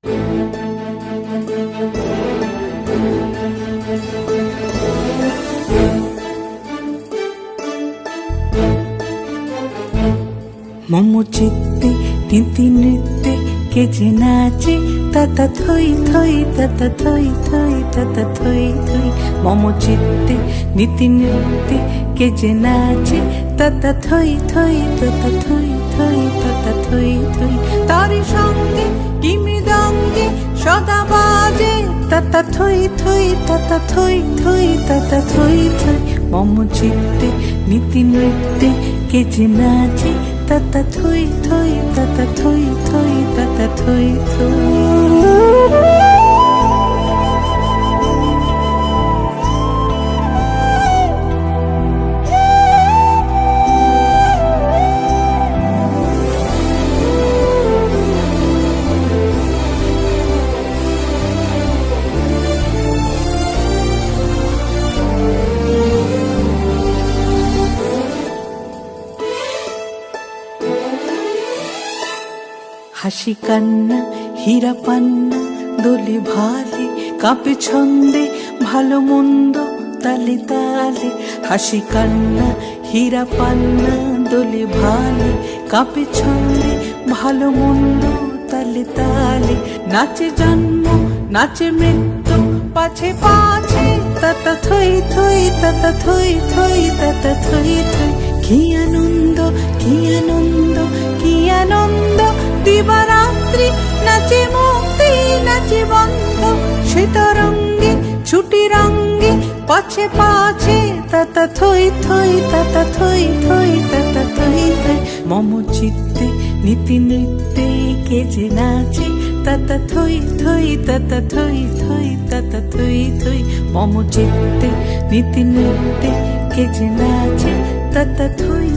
মম চিত্তে নীতি নৃত্যে কে যে নাচে তাতা থই থই তাতা থই থই তাতা থই থই। মম চিত্তে নীতি নৃত্যে কে যে নাচে তাতা থই থই তাতা থই থই তাতা থই থই। তারি সঙ্গে কি মৃদঙ্গে সদা বাজে তাতা থই থই তাতা থই থই তাতা থই থই। মম চিত্তে নীতি নৃত্যে কে যে নাচে তাতা থই থই তাতা থই থই তাতা থই থই। হাসি কান্না হীরা পান্না দোলে ভালে কাঁপে ছন্দে ভালো মন্দ তালে তালে। হাসি কান্না হীরা পান্না দোলে ভালে কাঁপে ছন্দে ভালো মন্দ তালে তালে। নাচে জন্ম নাচে মৃত্যু পাছে পাছে তাতা থই থই তাতা থই থই তাতা থই থই। কি আনন্দ কি আনন্দ কি আনন্দ দিবারাত্রি নাচে মুক্তি নাচে বন্ধ শীতরঙ্গে ছুটি রঙ্গে পাছে পাছে তাতা থই থই তাতা থই থই তাতা থই থই। মম চিত্তে নীতি নৃত্যে কে যে নাচে তাতা থই থই তাতা থই থই তাতা থই থই। মম চিত্তে নীতি নৃত্যে কে যে নাচে তাতা থই